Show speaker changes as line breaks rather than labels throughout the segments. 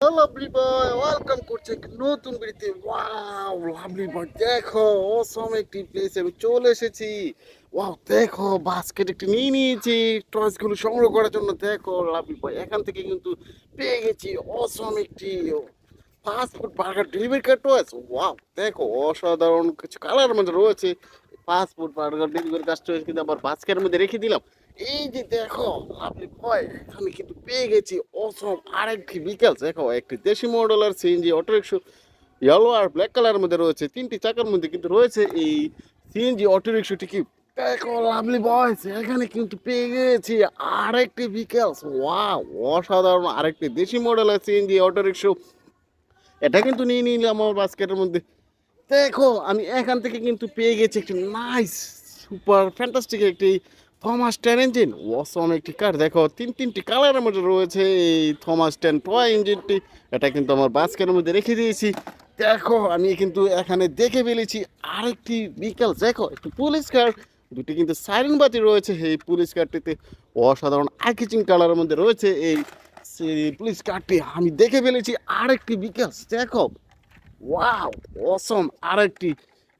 Lovely বয় welcome করছে একটি নতুন ভিডিওতে। ওয়াও লাভলি বয়, দেখো অসম একটি প্লেসে আমি চলে এসেছি। ওয়াও দেখো, বাস্কেট একটি নিয়ে নিয়েছি টয়েস গুলো সংগ্রহ করার জন্য। দেখো লাভলি বয়, এখান থেকে কিন্তু পেয়ে গেছি অসম একটি fast food burger delivery car toys. Wow দেখো, অসাধারণ কিছু কালার মধ্যে রয়েছে। Fast food burger delivery car toys কিন্তু আবার বাস্কেটের মধ্যে রেখে দিলাম। এই যে দেখো লাভলি বয়, এখানে কিন্তু পেয়ে গেছি অসম আরেকটি বিকেল। দেখো একটি দেশি মডেলের সিএনজি অটোরিকশা, ইয়েলো আর ব্ল্যাক কালারের মধ্যে রয়েছে। তিনটি চাকার মধ্যে কিন্তু রয়েছে এই সিএনজি অটোরিকশাটি। কি দেখো লাভলি বয়স, এখানে কিন্তু পেয়ে গেছি আরেকটি বিকেল। ওয়াও অসাধারণ আরেকটি দেশি মডেলের সিএনজি অটোরিকশা। এটা কিন্তু নিয়ে নিলাম আমার বাস্কেটের মধ্যে। দেখো আমি এখান থেকে কিন্তু পেয়ে গেছি একটি নাইস সুপার ফ্যান্টাস্টিক একটি থমাস টেন ইঞ্জিন ওয়াসম একটি কার। দেখো তিনটি কালারের মধ্যে রয়েছে এই থমাস টেন টয় ইঞ্জিনটি। এটা কিন্তু আমার বাস্কের মধ্যে রেখে দিয়েছি। দেখো আমি কিন্তু এখানে দেখে ফেলেছি আরেকটি বিকেল। দেখো একটি পুলিশ কার, দুটি কিন্তু সাইরেন বাতি রয়েছে এই পুলিশ কারটিতে। অসাধারণ আইকিচিং কালারের মধ্যে রয়েছে এই পুলিশ কারটি। আমি দেখে ফেলেছি আরেকটি বিকেল। দেখো ওয়াও অসম আরেকটি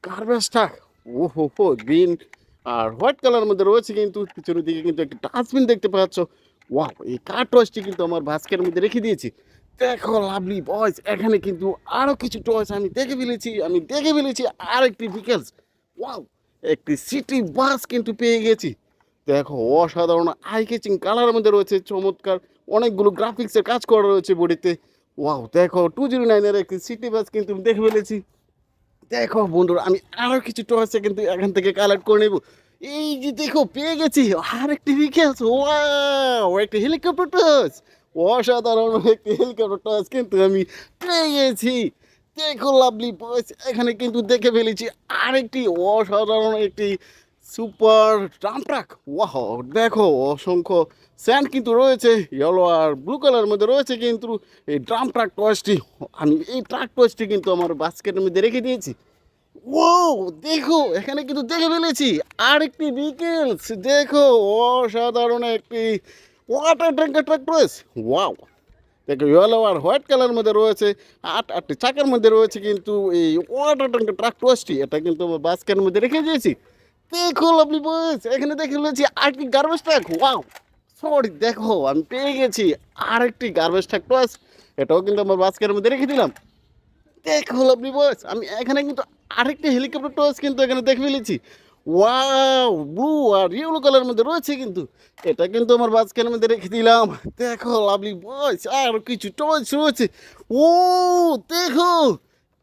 গার্বেজ ট্রাক। ও হো হো, গ্রিন আর হোয়াইট কালার মধ্যে রয়েছে কিন্তু পিছনের দিকে কিন্তু একটা ডাস্টবিন দেখতে পাচ্ছ। ওয়াও এই কার টয়েসটি কিন্তু আমার বাস্কের মধ্যে রেখে দিয়েছি। দেখো লাভলি বয়স, এখানে কিন্তু আরো কিছু টয়েস আমি দেখে ফেলেছি আরেকটি বিকেলস। ওয়াও একটি সিটি বাস কিন্তু পেয়ে গেছি। দেখো অসাধারণ আই ক্যাচিং কালারের মধ্যে রয়েছে, চমৎকার অনেকগুলো গ্রাফিক্সের কাজ করা রয়েছে বডিতে। ওয়াও দেখো 209-এর একটি সিটি বাস কিন্তু আমি দেখে ফেলেছি। দেখো বন্ধুরা, আমি আরো কিছু টয়েসে কিন্তু এখান থেকে কালেক্ট করে নেব। এই যে দেখো পেয়ে গেছি আর একটি ভিকেলস। ওয়াও একটি হেলিকপ্টার টয়েস। অসাধারণ একটি হেলিকপ্টার টয়েস কিন্তু আমি পেয়ে গেছি। দেখো লাভলি বয়স, এখানে কিন্তু দেখে ফেলেছি আরেকটি অসাধারণ একটি সুপার ট্রাম ট্রাক। ওয়াও দেখো অসংখ্য স্যান্ড কিন্তু রয়েছে, ইয়েলো আর ব্লু কালার মধ্যে রয়েছে কিন্তু এই ড্রাম ট্রাক টয়েসটি। আমি এই ট্রাক টয়েসটি কিন্তু আমার বাস্কেটের মধ্যে রেখে দিয়েছি। ও দেখো এখানে কিন্তু দেখে ফেলেছি আরেকটি বিকেলস। দেখো অসাধারণ একটি water tanker truck toys. Wow দেখো ইয়েলো আর হোয়াইট কালার মধ্যে রয়েছে, আটটি চাকার মধ্যে রয়েছে কিন্তু এই ওয়াটার ট্যাঙ্কার ট্রাক টয়েসটি। এটা কিন্তু আমার বাস্কেটের মধ্যে রেখে দিয়েছি। দেখো লাভলি বয়েস, এখানে দেখে ফেলেছি আরেকটি গার্বেজ ট্রাক। ওয়াও সরি দেখো আমি পেয়ে গেছি আরেকটি গার্বেজ ট্রাক টয়েস। এটাও কিন্তু আমার বাস্কেটের মধ্যে রেখে দিলাম। দেখো লাভলি বয়েস, আমি এখানে কিন্তু আরেকটি হেলিকপ্টার টয়েস কিন্তু এখানে দেখে ফেলেছি। ওয়াও ব্লু আর ইয়েলো কালারের মধ্যে রয়েছে কিন্তু। এটা কিন্তু আমার বাস্কেটের মধ্যে রেখে দিলাম। দেখো লাভলি বয়েস, আর কিছু টয়েস রয়েছে। ও দেখো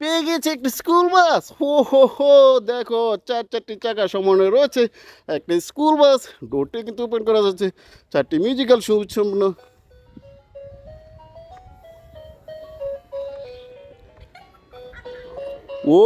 পেয়ে গেছে একটি স্কুল বাস। হো হো হো দেখো চারটি চাকা সমানে রয়েছে একটি স্কুল বাস। ডোরটি কিন্তু ওপেন করা যাচ্ছে, চারটি মিউজিক্যাল সম্পূর্ণ। ও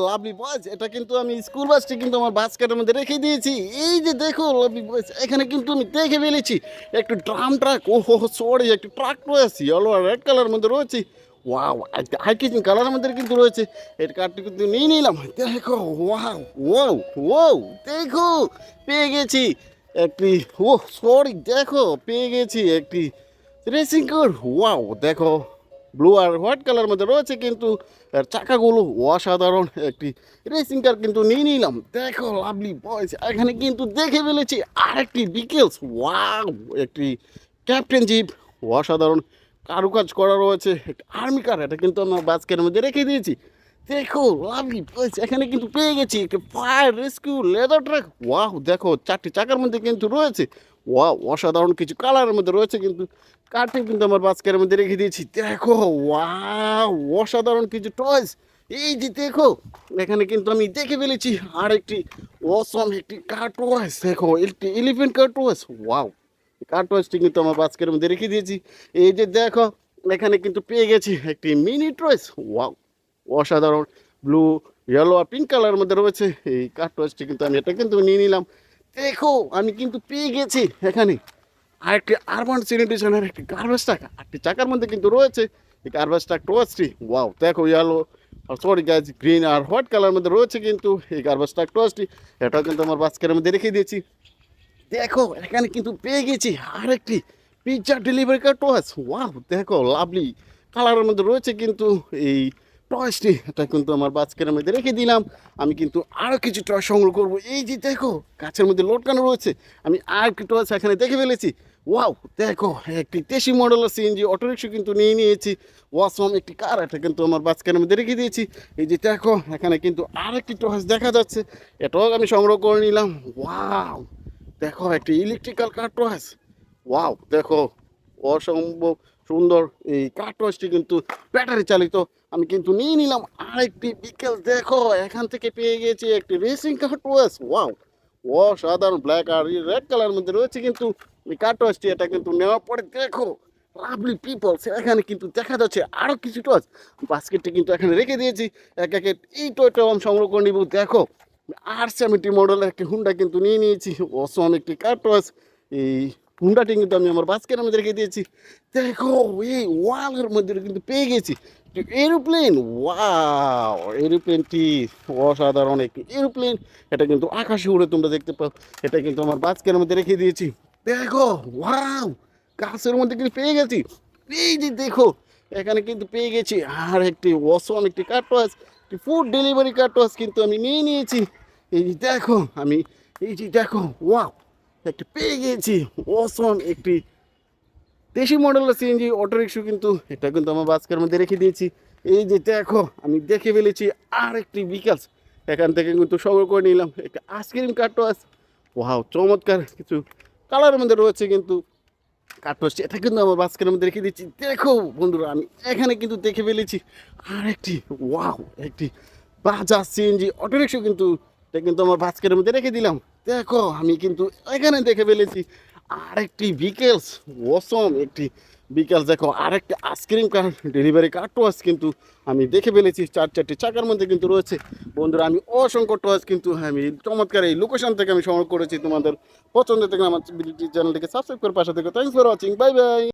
লাভলি বয়েজ, এটা কিন্তু আমি স্কুল বাসটি কিন্তু আমার বাস্কেটের মধ্যে রেখে দিয়েছি। এই যে দেখো লাভলি বয়েজ, এখানে কিন্তু আমি দেখে ফেলেছি একটু ড্রাম ট্রাক। ও হো সরি একটি ট্রাক রয়েছে, ইয়েলো আর রেড কালার মধ্যে রয়েছে। ওয়াও হাই কিচিং কালারের মধ্যে কিন্তু রয়েছে। এর কার্ডটি কিন্তু নিয়ে নিলাম। দেখো ওয়াও ওয়াও ওয়াও দেখো পেয়ে গেছি একটি, ও সরি দেখো পেয়ে গেছি একটি রেসিং কার। ওয়াও দেখো ব্লু আর হোয়াইট কালার মধ্যে রয়েছে কিন্তু এর চাকাগুলো অসাধারণ একটি রেসিং কার কিন্তু নিয়ে নিলাম। দেখো লাভলি বয়েজ, এখানে কিন্তু দেখে ফেলেছি আরেকটি বিকেলস। ওয়াও একটি ক্যাপ্টেন জিপ, অসাধারণ কারুকাজ করা রয়েছে একটি আর্মি কার। এটা কিন্তু আমার বাস্কের মধ্যে রেখে দিয়েছি। দেখো লাভলি বয়েজ, এখানে কিন্তু পেয়ে গেছি একটি fire rescue leather truck. Wow দেখো চারটি চাকার মধ্যে কিন্তু রয়েছে। ওয়াও অসাধারণ কিছু কালারের মধ্যে রয়েছে কিন্তু কার্টিং কিন্তু আমার বাস্কের মধ্যে রেখে দিয়েছি। দেখো ওয়াও অসাধারণ কিছু টয়েস। এই যে দেখো এখানে কিন্তু আমি দেখে ফেলেছি আর একটি অসম একটি কার টয়েস। দেখো একটি এলিফেন্ট কার টয়েস। ওয়াও কার টয়েসটি কিন্তু আমার বাস্কের মধ্যে রেখে দিয়েছি। এই যে দেখো এখানে কিন্তু পেয়ে গেছি একটি মিনি টয়েস। ওয়াও অসাধারণ ব্লু ইয়েলো আর পিঙ্ক কালারের মধ্যে রয়েছে এই কার টয়েসটি কিন্তু আমি এটা কিন্তু নিয়ে নিলাম। দেখো আমি কিন্তু পেয়ে গেছি এখানে আরেকটি আরবান স্যানিটেশনের একটি গার্বেজ ট্রাক। একটি চাকার মধ্যে কিন্তু রয়েছে এই গার্বেজ ট্রাক টয়েসটি। ওয়াও দেখো ইয়েলো সরি গাইজ গ্রিন আর হোয়াইট কালার মধ্যে রয়েছে কিন্তু এই গার্বেজ ট্রাক টয়েসটি। এটাও কিন্তু আমার বাস্কের মধ্যে রেখে দিয়েছি। দেখো এখানে কিন্তু পেয়ে গেছি আরেকটি পিৎজা ডেলিভারি কার টয়েস। ওয়াও দেখো লাভলি কালারের মধ্যে রয়েছে কিন্তু এই টয়েসটি, এটা কিন্তু আমার বাস্কেটের মধ্যে রেখে দিলাম। আমি কিন্তু আরও কিছু টয় সংগ্রহ করবো। এই যে দেখো গাছের মধ্যে লটকানো রয়েছে, আমি আর একটি টয়েস এখানে দেখে ফেলেছি। ওয়াও, দেখো একটি দেশি মডেলের সিএনজি অটোরিক্সা কিন্তু নিয়ে নিয়েছি। ওয়াসম একটি কার, এটা কিন্তু আমার বাস্কেটের মধ্যে রেখে দিয়েছি। এই যে দেখো এখানে কিন্তু আর একটি টয়েস দেখা যাচ্ছে, এটাও আমি সংগ্রহ করে নিলাম। ওয়াও, দেখো একটি ইলেকট্রিক্যাল কার টয়েস। ওয়াও, দেখো অসম্ভব সুন্দর এই কার টয়েসটি কিন্তু ব্যাটারি চালিত। আমি কিন্তু নিয়ে নিলাম আরেকটি বিকেল। দেখো এখান থেকে পেয়ে গেছি একটি রেসিং কার টয়েস। ওয়াও, অসাধারণ ব্ল্যাক আর রেড কালার মধ্যে রয়েছে কিন্তু এই কার টয়েসটি। এটা কিন্তু নেওয়ার পরে দেখো লাভলি পিপলস, এখানে কিন্তু দেখা যাচ্ছে আরও কিছু টয়েস। বাস্কেটটি কিন্তু এখানে রেখে দিয়েছি এক এক। এই টয়টাও আমি সংগ্রহ করে নিব। দেখো R70 মডেলের একটি হুন্ডা কিন্তু নিয়ে নিয়েছি। অসম একটি কার টয়েস। এই হুন্ডাটি কিন্তু আমি আমার বাস্কেটের মধ্যে রেখে দিয়েছি। দেখো এই ওয়ালের মধ্যে কিন্তু পেয়ে গেছি এরোপ্লেন। ওয়াও, এরোপ্লেনটি অসাধারণ একটি এরোপ্লেন। এটা কিন্তু আকাশে উড়ে তোমরা দেখতে পাও। এটা কিন্তু আমার বাস্কেটের মধ্যে রেখে দিয়েছি। দেখো ওয়াও, গাছের মধ্যে কিন্তু পেয়ে গেছি। এই যে দেখো এখানে কিন্তু পেয়ে গেছি আর একটি অসম একটি কার টয়েস, একটি ফুড ডেলিভারি কার টয়েস কিন্তু আমি নিয়ে নিয়েছি। এই যে দেখো আমি, এই যে দেখো ওয়াও, একটি পেয়ে গিয়েছি অসম একটি দেশি মডেলের সিএনজি অটোরিক্সা কিন্তু, এটা কিন্তু আমার বাস্কের মধ্যে রেখে দিয়েছি। এই যে দেখো আমি দেখে ফেলেছি আর একটি বিকাশ, এখান থেকে কিন্তু সংগ্রহ করে নিলাম একটা আইসক্রিম কার্টওয়াস। ওয়াও, চমৎকার কিছু কালারের মধ্যে রয়েছে কিন্তু কার্টওয়াস, এটা কিন্তু আমার বাস্কের মধ্যে রেখে দিচ্ছি। দেখো বন্ধুরা আমি এখানে কিন্তু দেখে ফেলেছি আর একটি ওয়াও, একটি বাজাজ সিএনজি অটোরিক্সা কিন্তু, এটা কিন্তু আমার বাস্কের মধ্যে রেখে দিলাম। দেখো আমি কিন্তু এখানে দেখে ফেলেছি আরেকটি বিকেলস, অসম একটি বিকেলস। দেখো আরেকটি আইসক্রিম কার ডেলিভারি কার টয়েস কিন্তু আমি দেখে ফেলেছি, চার চারটি চাকার মধ্যে কিন্তু রয়েছে। বন্ধুরা আমি অসংখ্য টয়েস কিন্তু আমি চমৎকার এই লোকেশন থেকে আমি সংগ্রহ করেছি। তোমাদের পছন্দের থেকে আমার চ্যানেলটিকে সাবস্ক্রাইব করে পাশে থেকে thanks for watching, bye bye.